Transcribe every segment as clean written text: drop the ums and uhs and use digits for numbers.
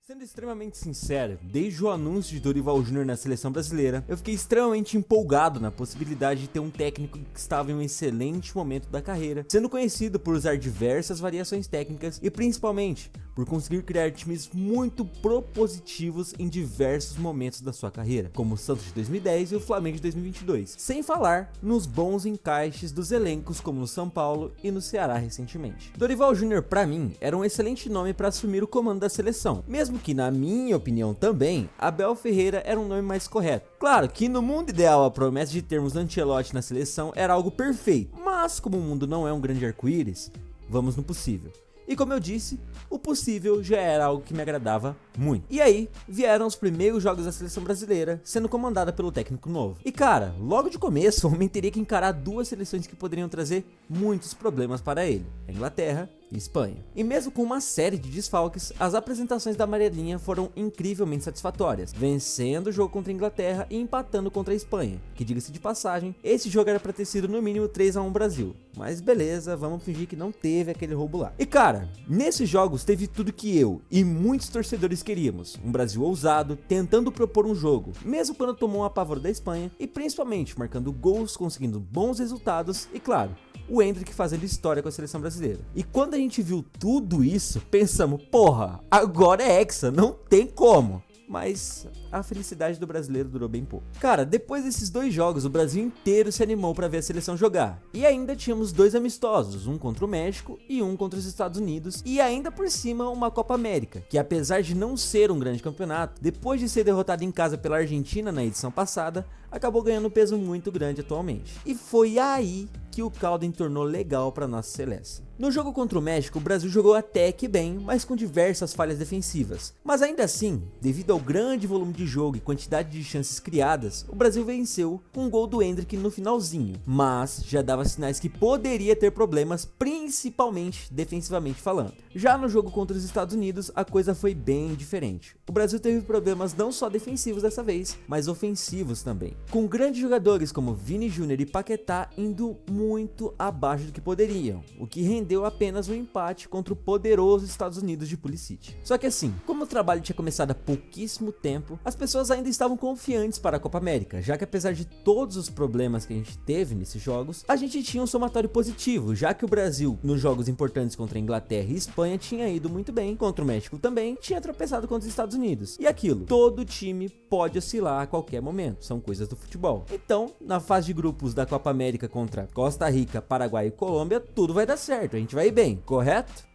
Sendo extremamente sincero, desde o anúncio de Dorival Júnior na seleção brasileira, eu fiquei extremamente empolgado na possibilidade de ter um técnico que estava em um excelente momento da carreira, sendo conhecido por usar diversas variações técnicas e principalmente por conseguir criar times muito propositivos em diversos momentos da sua carreira, como o Santos de 2010 e o Flamengo de 2022, sem falar nos bons encaixes dos elencos como no São Paulo e no Ceará recentemente. Dorival Júnior, para mim, era um excelente nome para assumir o comando da seleção, mesmo que, na minha opinião também, Abel Ferreira era um nome mais correto. Claro que no mundo ideal a promessa de termos Ancelotti na seleção era algo perfeito, mas como o mundo não é um grande arco-íris, vamos no possível. E como eu disse, o possível já era algo que me agradava muito. E aí, vieram os primeiros jogos da seleção brasileira, sendo comandada pelo técnico novo. E cara, logo de começo, o homem teria que encarar duas seleções que poderiam trazer muitos problemas para ele: a Inglaterra e Espanha. E mesmo com uma série de desfalques, as apresentações da amarelinha foram incrivelmente satisfatórias, vencendo o jogo contra a Inglaterra e empatando contra a Espanha, que, diga-se de passagem, esse jogo era pra ter sido no mínimo 3-1 Brasil, mas beleza, vamos fingir que não teve aquele roubo lá. E cara, nesses jogos teve tudo que eu e muitos torcedores queríamos: um Brasil ousado, tentando propor um jogo, mesmo quando tomou um apavoro da Espanha, e principalmente marcando gols, conseguindo bons resultados e, claro, o Endrick fazendo história com a seleção brasileira. E quando a gente viu tudo isso, pensamos, porra, agora é hexa, não tem como. Mas a felicidade do brasileiro durou bem pouco. Cara, depois desses dois jogos, o Brasil inteiro se animou para ver a seleção jogar. E ainda tínhamos dois amistosos, um contra o México e um contra os Estados Unidos. E ainda por cima uma Copa América, que apesar de não ser um grande campeonato, depois de ser derrotado em casa pela Argentina na edição passada, acabou ganhando um peso muito grande atualmente. E foi aí que o caldo entornou legal para nossa seleção. No jogo contra o México, o Brasil jogou até que bem, mas com diversas falhas defensivas. Mas ainda assim, devido ao grande volume de jogo e quantidade de chances criadas, o Brasil venceu com um gol do Endrick no finalzinho. Mas já dava sinais que poderia ter problemas, principalmente defensivamente falando. Já no jogo contra os Estados Unidos, a coisa foi bem diferente. O Brasil teve problemas não só defensivos dessa vez, mas ofensivos também, com grandes jogadores como Vini Júnior e Paquetá indo muito abaixo do que poderiam, o que rendeu apenas um empate contra o poderoso Estados Unidos de Pulisic. Só que assim, como o trabalho tinha começado há pouquíssimo tempo, as pessoas ainda estavam confiantes para a Copa América, já que apesar de todos os problemas que a gente teve nesses jogos, a gente tinha um somatório positivo, já que o Brasil, nos jogos importantes contra a Inglaterra e Espanha, tinha ido muito bem, contra o México também, tinha tropeçado contra os Estados Unidos. E aquilo, todo time pode oscilar a qualquer momento, são coisas do futebol. Então, na fase de grupos da Copa América contra Costa Rica, Paraguai e Colômbia, tudo vai dar certo, a gente vai ir bem, correto?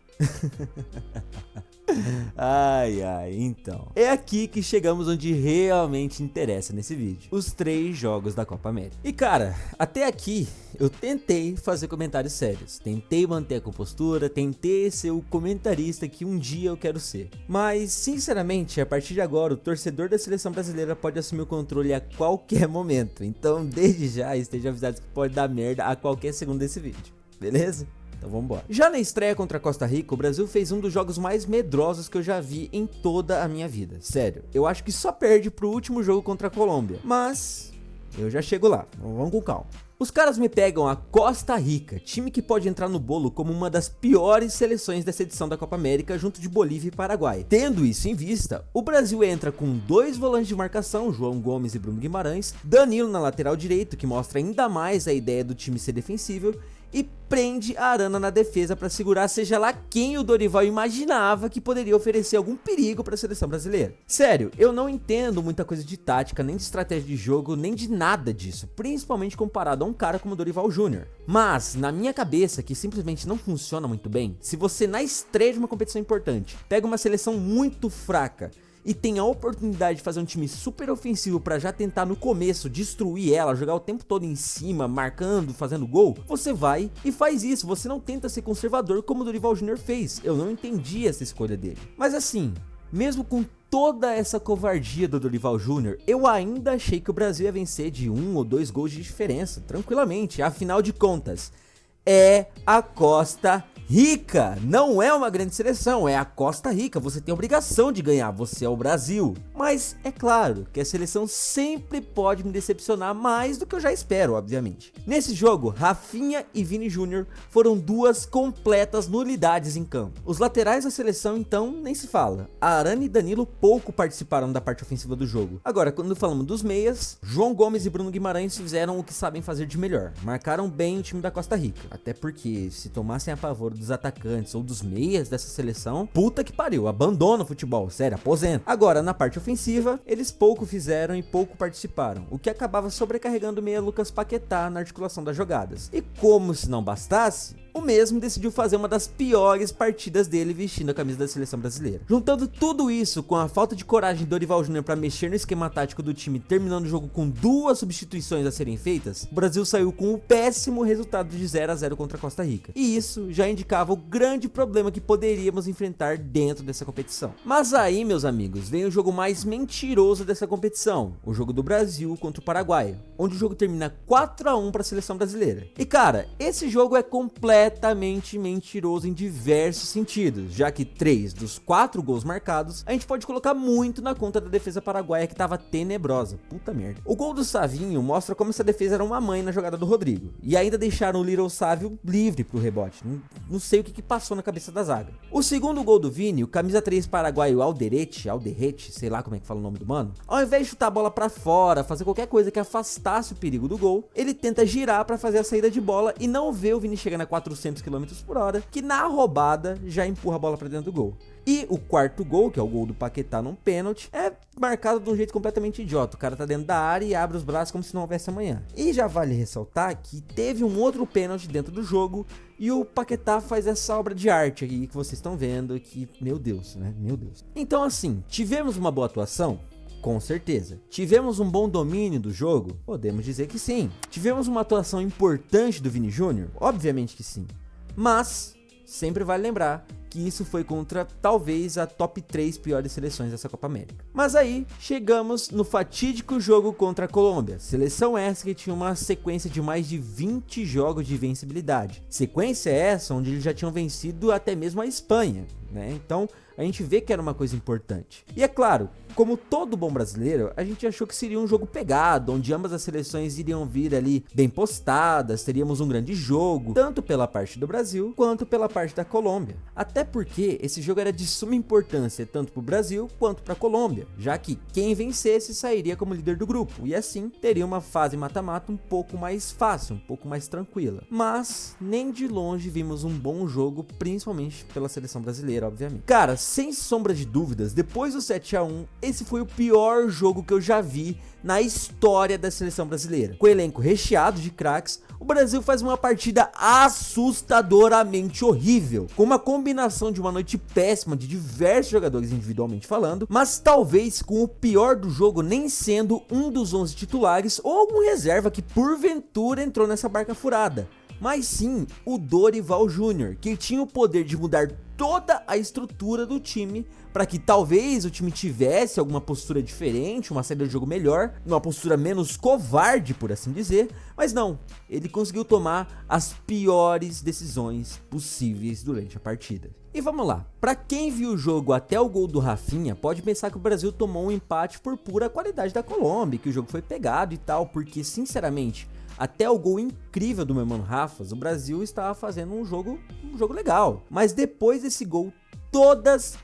Ai, então. É aqui que chegamos onde realmente interessa nesse vídeo: os 3 jogos da Copa América. E cara, até aqui eu tentei fazer comentários sérios, tentei manter a compostura, tentei ser o comentarista que um dia eu quero ser. Mas, sinceramente, a partir de agora, o torcedor da seleção brasileira pode assumir o controle a qualquer momento. Então, desde já, esteja avisado que pode dar merda a qualquer segundo desse vídeo, beleza? Então vambora. Já na estreia contra a Costa Rica, o Brasil fez um dos jogos mais medrosos que eu já vi em toda a minha vida. Sério, eu acho que só perde pro último jogo contra a Colômbia, mas eu já chego lá, vamos com calma. Os caras me pegam a Costa Rica, time que pode entrar no bolo como uma das piores seleções dessa edição da Copa América, junto de Bolívia e Paraguai. Tendo isso em vista, o Brasil entra com 2 volantes de marcação, João Gomes e Bruno Guimarães, Danilo na lateral direito, que mostra ainda mais a ideia do time ser defensível, e prende a Arana na defesa para segurar seja lá quem o Dorival imaginava que poderia oferecer algum perigo para a seleção brasileira. Sério, eu não entendo muita coisa de tática, nem de estratégia de jogo, nem de nada disso, principalmente comparado a um cara como o Dorival Júnior. Mas, na minha cabeça, que simplesmente não funciona muito bem, se você na estreia de uma competição importante pega uma seleção muito fraca e tem a oportunidade de fazer um time super ofensivo pra já tentar no começo destruir ela, jogar o tempo todo em cima, marcando, fazendo gol, você vai e faz isso. Você não tenta ser conservador como o Dorival Júnior fez. Eu não entendi essa escolha dele. Mas assim, mesmo com toda essa covardia do Dorival Júnior, eu ainda achei que o Brasil ia vencer de 1 ou 2 gols de diferença, tranquilamente. Afinal de contas, é a Costa Rica não é uma grande seleção, é a Costa Rica, você tem a obrigação de ganhar, você é o Brasil. Mas é claro que a seleção sempre pode me decepcionar mais do que eu já espero, obviamente. Nesse jogo, Rafinha e Vini Júnior foram duas completas nulidades em campo. Os laterais da seleção então nem se fala. Arana e Danilo pouco participaram da parte ofensiva do jogo. Agora, quando falamos dos meias, João Gomes e Bruno Guimarães fizeram o que sabem fazer de melhor. Marcaram bem o time da Costa Rica. Até porque se tomassem a pavor dos atacantes ou dos meias dessa seleção, puta que pariu, abandona o futebol, sério, aposenta. Agora, na parte ofensiva, eles pouco fizeram e pouco participaram, o que acabava sobrecarregando o meia Lucas Paquetá na articulação das jogadas. E como se não bastasse, o mesmo decidiu fazer uma das piores partidas dele vestindo a camisa da seleção brasileira. Juntando tudo isso com a falta de coragem de Dorival Júnior para mexer no esquema tático do time, terminando o jogo com 2 substituições a serem feitas, o Brasil saiu com um péssimo resultado de 0-0 contra a Costa Rica. E isso já indicava o grande problema que poderíamos enfrentar dentro dessa competição. Mas aí, meus amigos, vem o jogo mais mentiroso dessa competição, o jogo do Brasil contra o Paraguai, onde o jogo termina 4-1 para a seleção brasileira. E cara, esse jogo é completamente mentiroso em diversos sentidos, já que 3 dos 4 gols marcados a gente pode colocar muito na conta da defesa paraguaia, que tava tenebrosa, puta merda. O gol do Savinho mostra como essa defesa era uma mãe na jogada do Rodrigo, e ainda deixaram o Little Sávio livre pro rebote, não sei o que passou na cabeça da zaga. O segundo gol do Vini, o camisa 3 paraguaio Alderete, sei lá como é que fala o nome do mano, ao invés de chutar a bola pra fora, fazer qualquer coisa que afastasse o perigo do gol, ele tenta girar pra fazer a saída de bola e não vê o Vini chegando a 400 km por hora, que na roubada já empurra a bola pra dentro do gol. E o quarto gol, que é o gol do Paquetá num pênalti, é marcado de um jeito completamente idiota. O cara tá dentro da área e abre os braços como se não houvesse amanhã. E já vale ressaltar que teve um outro pênalti dentro do jogo e o Paquetá faz essa obra de arte aqui que vocês estão vendo, que, meu Deus, né? Meu Deus. Então assim, tivemos uma boa atuação? Com certeza. Tivemos um bom domínio do jogo? Podemos dizer que sim. Tivemos uma atuação importante do Vini Júnior? Obviamente que sim. Mas sempre vale lembrar que isso foi contra talvez a top 3 piores seleções dessa Copa América. Mas aí chegamos no fatídico jogo contra a Colômbia, seleção essa que tinha uma sequência de mais de 20 jogos de vencibilidade. Sequência essa onde eles já tinham vencido até mesmo a Espanha, né? Então a gente vê que era uma coisa importante. E é claro, como todo bom brasileiro, a gente achou que seria um jogo pegado, onde ambas as seleções iriam vir ali bem postadas, teríamos um grande jogo, tanto pela parte do Brasil, quanto pela parte da Colômbia. Até porque esse jogo era de suma importância, tanto para o Brasil, quanto para a Colômbia, já que quem vencesse sairia como líder do grupo, e assim teria uma fase mata-mata um pouco mais fácil, um pouco mais tranquila. Mas, nem de longe vimos um bom jogo, principalmente pela seleção brasileira, obviamente. Cara, sem sombra de dúvidas, depois do 7-1, esse foi o pior jogo que eu já vi na história da seleção brasileira. Com o elenco recheado de craques, o Brasil faz uma partida assustadoramente horrível, com uma combinação de uma noite péssima de diversos jogadores individualmente falando, mas talvez com o pior do jogo nem sendo um dos 11 titulares ou algum reserva que porventura entrou nessa barca furada, mas sim o Dorival Júnior, que tinha o poder de mudar toda a estrutura do time para que talvez o time tivesse alguma postura diferente, uma saída de jogo melhor, uma postura menos covarde, por assim dizer, mas não, ele conseguiu tomar as piores decisões possíveis durante a partida. E vamos lá, para quem viu o jogo até o gol do Rafinha, pode pensar que o Brasil tomou um empate por pura qualidade da Colômbia, que o jogo foi pegado e tal, porque sinceramente, até o gol incrível do meu mano Rafas, o Brasil estava fazendo um jogo legal. Mas depois desse gol, todas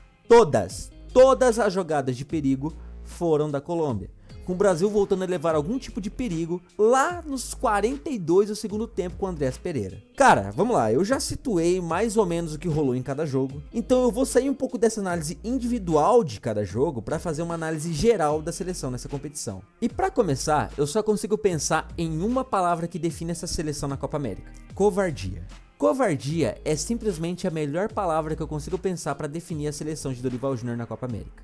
as jogadas de perigo foram da Colômbia, com o Brasil voltando a levar algum tipo de perigo lá nos 42 do segundo tempo com o Andrés Pereira. Cara, vamos lá, eu já situei mais ou menos o que rolou em cada jogo, então eu vou sair um pouco dessa análise individual de cada jogo para fazer uma análise geral da seleção nessa competição. E para começar, eu só consigo pensar em uma palavra que define essa seleção na Copa América: covardia. Covardia é simplesmente a melhor palavra que eu consigo pensar para definir a seleção de Dorival Júnior na Copa América.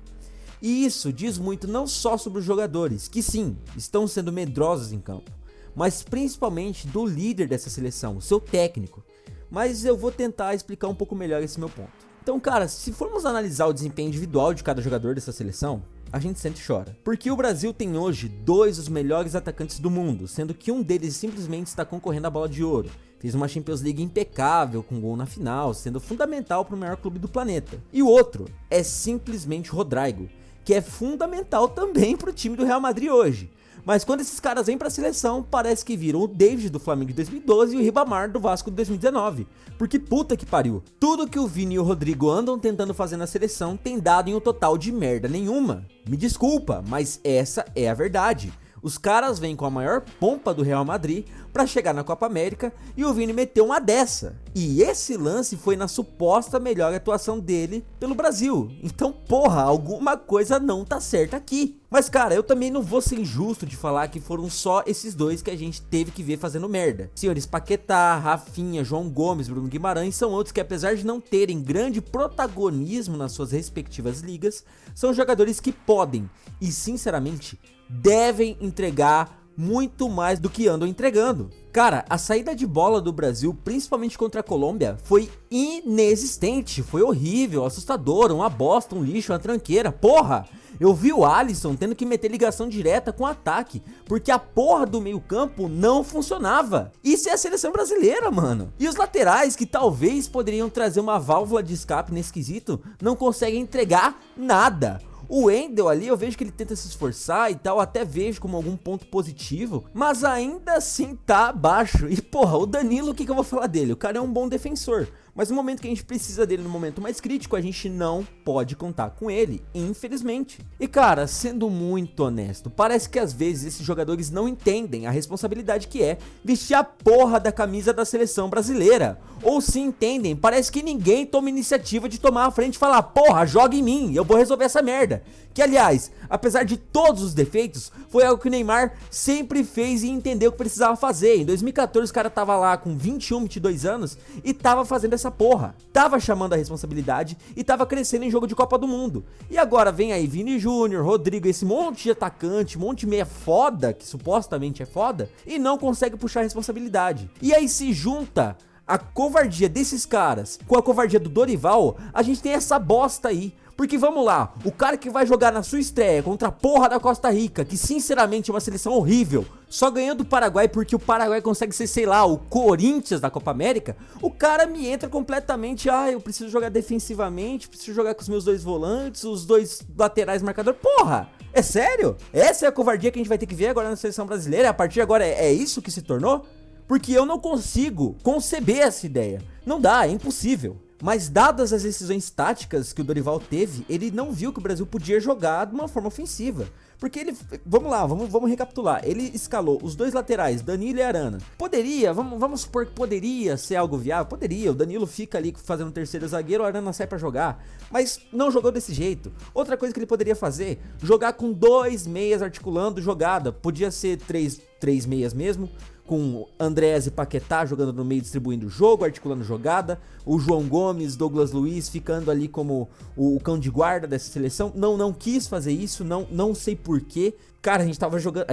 E isso diz muito não só sobre os jogadores, que sim, estão sendo medrosos em campo, mas principalmente do líder dessa seleção, o seu técnico. Mas eu vou tentar explicar um pouco melhor esse meu ponto. Então, cara, se formos analisar o desempenho individual de cada jogador dessa seleção, a gente sente e chora. Porque o Brasil tem hoje 2 dos melhores atacantes do mundo, sendo que um deles simplesmente está concorrendo à bola de ouro, fez uma Champions League impecável com gol na final, sendo fundamental para o maior clube do planeta. E o outro é simplesmente Rodrygo, que é fundamental também para o time do Real Madrid hoje. Mas quando esses caras vêm pra seleção, parece que viram o David do Flamengo de 2012 e o Ribamar do Vasco de 2019. Porque puta que pariu, tudo que o Vini e o Rodrygo andam tentando fazer na seleção tem dado em um total de merda nenhuma. Me desculpa, mas essa é a verdade. Os caras vêm com a maior pompa do Real Madrid pra chegar na Copa América e o Vini meteu uma dessa. E esse lance foi na suposta melhor atuação dele pelo Brasil. Então, porra, alguma coisa não tá certa aqui. Mas cara, eu também não vou ser injusto de falar que foram só esses dois que a gente teve que ver fazendo merda. Senhores Paquetá, Rafinha, João Gomes, Bruno Guimarães são outros que, apesar de não terem grande protagonismo nas suas respectivas ligas, são jogadores que podem e sinceramente devem entregar muito mais do que andam entregando. Cara, a saída de bola do Brasil, principalmente contra a Colômbia, foi inexistente, foi horrível, assustador, uma bosta, um lixo, uma tranqueira, porra! Eu vi o Alisson tendo que meter ligação direta com o ataque, porque a porra do meio campo não funcionava. Isso é a seleção brasileira, mano. E os laterais, que talvez poderiam trazer uma válvula de escape nesse quesito, não conseguem entregar nada. O Wendel ali, eu vejo que ele tenta se esforçar e tal, até vejo como algum ponto positivo, mas ainda assim tá abaixo. E porra, o Danilo, o que eu vou falar dele? O cara é um bom defensor, mas no momento que a gente precisa dele, no momento mais crítico, a gente não pode contar com ele, infelizmente. E cara, sendo muito honesto, parece que às vezes esses jogadores não entendem a responsabilidade que é vestir a porra da camisa da seleção brasileira. Ou se entendem, parece que ninguém toma iniciativa de tomar a frente e falar: porra, joga em mim, eu vou resolver essa merda. Que aliás, apesar de todos os defeitos, foi algo que o Neymar sempre fez e entendeu que precisava fazer. Em 2014 o cara tava lá com 21, 22 anos e tava fazendo essa porra, tava chamando a responsabilidade e tava crescendo em jogo de Copa do Mundo. E agora vem aí Vini Júnior, Rodrygo, esse monte de atacante, monte de meia foda, que supostamente é foda, e não consegue puxar a responsabilidade. E aí se junta a covardia desses caras com a covardia do Dorival, a gente tem essa bosta aí. Porque vamos lá, o cara que vai jogar na sua estreia contra a porra da Costa Rica, que sinceramente é uma seleção horrível, só ganhando do Paraguai porque o Paraguai consegue ser, sei lá, o Corinthians da Copa América, o cara me entra completamente: eu preciso jogar defensivamente, preciso jogar com os meus dois volantes, os dois laterais marcadores. Porra, é sério? Essa é a covardia que a gente vai ter que ver agora na seleção brasileira? A partir de agora é isso que se tornou? Porque eu não consigo conceber essa ideia. Não dá, é impossível. Mas dadas as decisões táticas que o Dorival teve, ele não viu que o Brasil podia jogar de uma forma ofensiva. Porque ele, vamos lá, vamos recapitular. Ele escalou os dois laterais, Danilo e Arana. Poderia, vamos supor que poderia ser algo viável, poderia. O Danilo fica ali fazendo terceiro zagueiro, o Arana sai pra jogar. Mas não jogou desse jeito. Outra coisa que ele poderia fazer, jogar com dois meias articulando jogada. Podia ser três meias mesmo, com Andrés e Paquetá jogando no meio, distribuindo o jogo, articulando jogada, o João Gomes, Douglas Luiz ficando ali como o cão de guarda dessa seleção. Não quis fazer isso, não sei porquê. Cara, a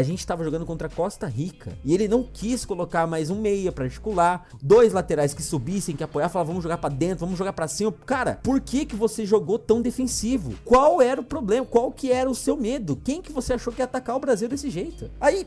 gente tava jogando contra a Costa Rica e ele não quis colocar mais um meia pra articular, dois laterais que subissem, que apoiar, falar: vamos jogar pra dentro, vamos jogar pra cima. Cara, por que você jogou tão defensivo? Qual era o problema? Qual que era o seu medo? Quem que você achou que ia atacar o Brasil desse jeito? Aí,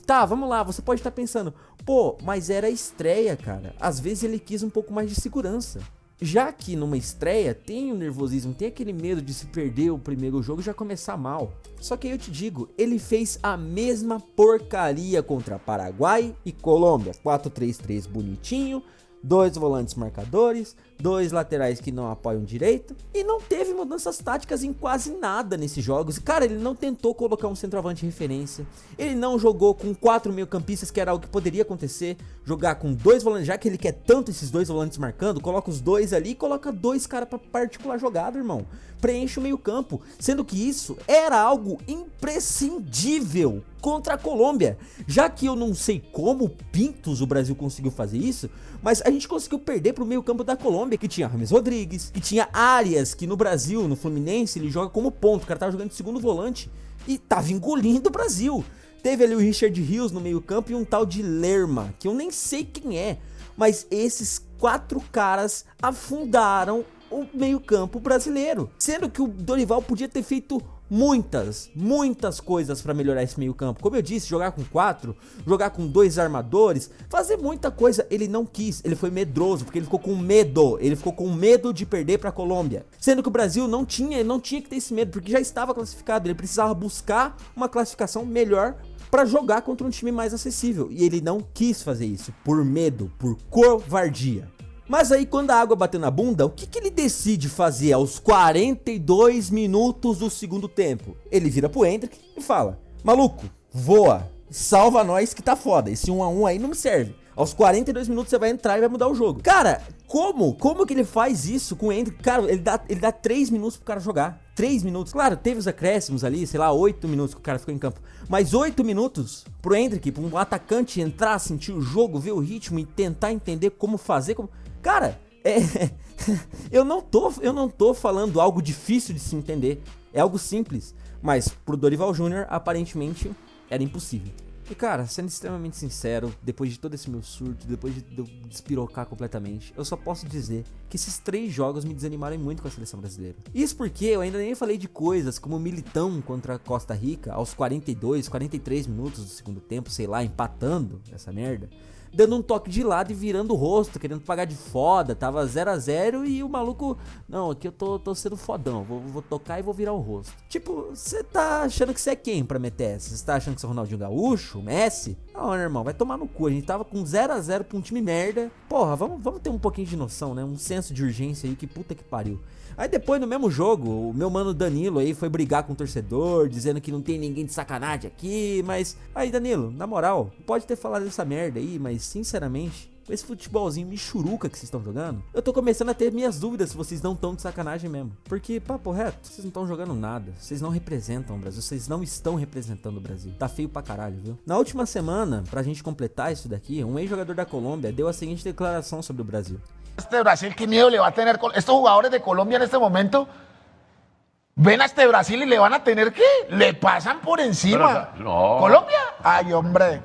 tá, vamos lá, você pode estar pensando: pô, mas era a estreia, cara. Às vezes ele quis um pouco mais de segurança. Já que numa estreia tem o nervosismo, tem aquele medo de se perder o primeiro jogo e já começar mal. Só que aí eu te digo, ele fez a mesma porcaria contra Paraguai e Colômbia. 4-3-3 bonitinho, dois volantes marcadores, dois laterais que não apoiam direito, e não teve mudanças táticas em quase nada nesses jogos. Cara, ele não tentou colocar um centroavante de referência, ele não jogou com 4 meio-campistas, que era algo que poderia acontecer, jogar com dois volantes, já que ele quer tanto esses dois volantes marcando, coloca os dois ali e coloca dois caras pra particular jogada, irmão. Preenche o meio-campo, sendo que isso era algo imprescindível contra a Colômbia. Já que eu não sei como pintos o Brasil conseguiu fazer isso, mas a gente conseguiu perder pro meio-campo da Colômbia, que tinha James Rodrigues, que tinha Arias, que no Brasil, no Fluminense, ele joga como ponto, o cara tava jogando de segundo volante e tava engolindo o Brasil. Teve ali o Richard Rios no meio-campo e um tal de Lerma, que eu nem sei quem é, mas esses 4 caras afundaram o meio-campo brasileiro, sendo que o Dorival podia ter feito muitas coisas pra melhorar esse meio campo. Como eu disse, jogar com 4, jogar com 2 armadores, fazer muita coisa. Ele não quis, ele foi medroso, porque ele ficou com medo. Ele ficou com medo de perder pra Colômbia. Sendo que o Brasil não tinha que ter esse medo, porque já estava classificado. Ele precisava buscar uma classificação melhor pra jogar contra um time mais acessível. E ele não quis fazer isso, por medo, por covardia. Mas aí quando a água bateu na bunda, o que ele decide fazer aos 42 minutos do segundo tempo? Ele vira pro Endrick e fala: maluco, voa, salva nós que tá foda, esse 1 a 1 aí não me serve. Aos 42 minutos você vai entrar e vai mudar o jogo. Cara, como que ele faz isso com o Endrick? Cara, ele dá 3 minutos pro cara jogar. 3 minutos. Claro, teve os acréscimos ali, sei lá, 8 minutos que o cara ficou em campo. Mas 8 minutos pro Endrick, pra um atacante entrar, sentir o jogo, ver o ritmo e tentar entender como fazer. Cara, eu não tô falando algo difícil de se entender. É algo simples. Mas pro Dorival Júnior, aparentemente, era impossível. E cara, sendo extremamente sincero, depois de todo esse meu surto, depois de eu despirocar completamente, eu só posso dizer que esses 3 jogos me desanimaram muito com a seleção brasileira. Isso porque eu ainda nem falei de coisas como o Militão contra a Costa Rica, aos 42, 43 minutos do segundo tempo, sei lá, empatando essa merda, dando um toque de lado e virando o rosto, querendo pagar de foda, tava 0 a 0 e o maluco, não, aqui eu tô sendo fodão, vou tocar e vou virar o rosto. Tipo, você tá achando que você é quem pra meter essa? Você tá achando que você é o Ronaldinho Gaúcho, Messi? Não, meu irmão, vai tomar no cu, a gente tava com 0 a 0 pra um time merda. Porra, vamos ter um pouquinho de noção, né, um senso de urgência aí, que puta que pariu. Aí depois no mesmo jogo, o meu mano Danilo aí foi brigar com o torcedor, dizendo que não tem ninguém de sacanagem aqui, mas... Aí Danilo, na moral, pode ter falado essa merda aí, mas sinceramente, com esse futebolzinho michuruca que vocês estão jogando, eu tô começando a ter minhas dúvidas se vocês não estão de sacanagem mesmo. Porque, papo reto, vocês não estão jogando nada, vocês não representam o Brasil, vocês não estão representando o Brasil. Tá feio pra caralho, viu? Na última semana, pra gente completar isso daqui, um ex-jogador da Colômbia deu a seguinte declaração sobre o Brasil. Este Brasil, ¿qué miedo le va a tener? Estos jugadores de Colombia en este momento ven a este Brasil y le van a tener que, le pasan por encima. Pero, no. ¿Colombia? Ay, hombre.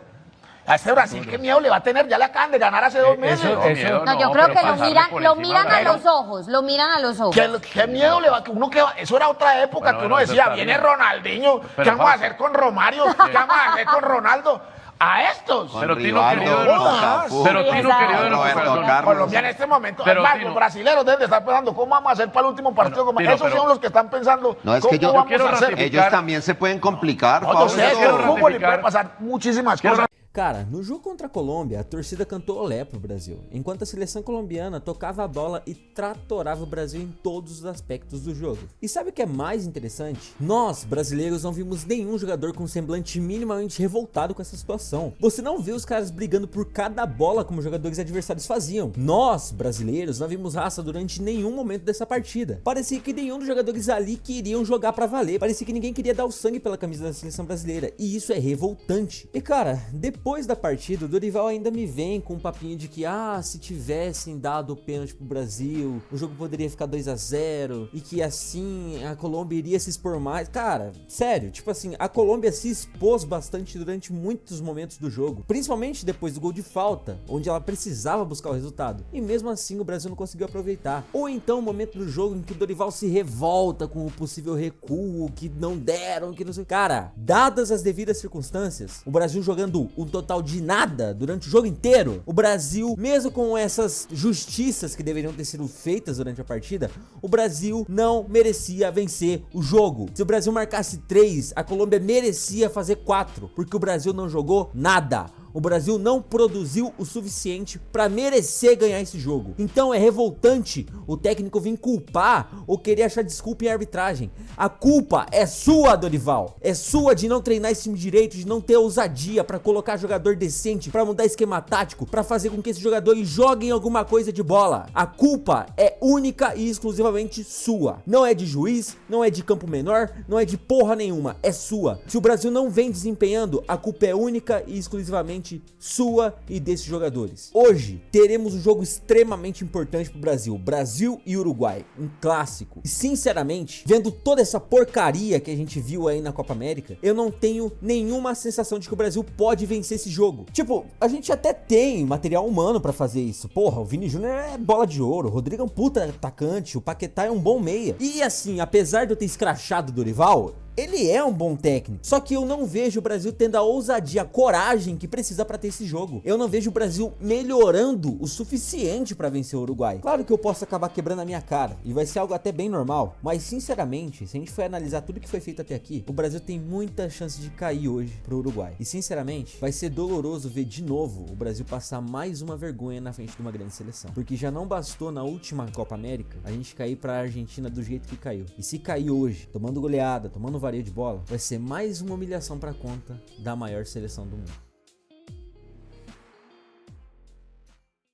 A este Brasil, ¿qué miedo le va a tener? Ya le acaban de ganar hace 2 meses. No, yo creo que lo miran a los ojos, lo miran a los ojos. ¿Qué miedo le va a uno que Eso era otra época que uno decía, viene Ronaldinho, ¿qué vamos a hacer con Romario? ¿Qué vamos a hacer con Ronaldo? A estos. Pero Tino querido de nuestro corazón. Colombia en este momento. Los brasileños deben de estar pensando cómo vamos a hacer para el último partido. Esos son los que están pensando. No, es que ellos también se pueden complicar. No sé, que el fútbol le puede pasar muchísimas cosas. Cara, no jogo contra a Colômbia, a torcida cantou olé pro Brasil, enquanto a seleção colombiana tocava a bola e tratorava o Brasil em todos os aspectos do jogo. E sabe o que é mais interessante? Nós, brasileiros, não vimos nenhum jogador com um semblante minimamente revoltado com essa situação. Você não vê os caras brigando por cada bola como os jogadores adversários faziam. Nós, brasileiros, não vimos raça durante nenhum momento dessa partida. Parecia que nenhum dos jogadores ali queriam jogar pra valer. Parecia que ninguém queria dar o sangue pela camisa da seleção brasileira. E isso é revoltante. E cara, depois da partida, o Dorival ainda me vem com um papinho de que, se tivessem dado o pênalti pro Brasil, o jogo poderia ficar 2 a 0 e que assim a Colômbia iria se expor mais. Cara, sério, tipo assim, a Colômbia se expôs bastante durante muitos momentos do jogo, principalmente depois do gol de falta, onde ela precisava buscar o resultado, e mesmo assim o Brasil não conseguiu aproveitar. Ou então o momento do jogo em que o Dorival se revolta com o possível recuo, que não deram, que não sei. Cara, dadas as devidas circunstâncias, o Brasil jogando um total de nada durante o jogo inteiro, o Brasil, mesmo com essas justiças que deveriam ter sido feitas durante a partida, o Brasil não merecia vencer o jogo. Se o Brasil marcasse 3, a Colômbia merecia fazer 4, porque o Brasil não jogou nada. O Brasil não produziu o suficiente para merecer ganhar esse jogo. Então é revoltante o técnico vir culpar ou querer achar desculpa em arbitragem. A culpa é sua, Dorival. É sua de não treinar esse time direito, de não ter ousadia para colocar jogador decente, para mudar esquema tático, para fazer com que esses jogadores joguem alguma coisa de bola. A culpa é única e exclusivamente sua. Não é de juiz, não é de campo menor, não é de porra nenhuma. É sua. Se o Brasil não vem desempenhando, a culpa é única e exclusivamente sua e desses jogadores. Hoje teremos um jogo extremamente importante pro Brasil, Brasil e Uruguai, um clássico. E sinceramente, vendo toda essa porcaria que a gente viu aí na Copa América, eu não tenho nenhuma sensação de que o Brasil pode vencer esse jogo. Tipo, a gente até tem material humano pra fazer isso. Porra, o Vini Júnior é bola de ouro, o Rodrigo é um puta atacante, o Paquetá é um bom meia. E assim, apesar de eu ter escrachado o Dorival, ele é um bom técnico. Só que eu não vejo o Brasil tendo a ousadia, a coragem que precisa pra ter esse jogo. Eu não vejo o Brasil melhorando o suficiente pra vencer o Uruguai. Claro que eu posso acabar quebrando a minha cara e vai ser algo até bem normal, mas sinceramente, se a gente for analisar tudo que foi feito até aqui, o Brasil tem muita chance de cair hoje pro Uruguai. E sinceramente, vai ser doloroso ver de novo o Brasil passar mais uma vergonha na frente de uma grande seleção. Porque já não bastou na última Copa América a gente cair pra Argentina do jeito que caiu. E se cair hoje, tomando goleada, tomando vareio de bola, vai ser mais uma humilhação pra conta da maior seleção do mundo.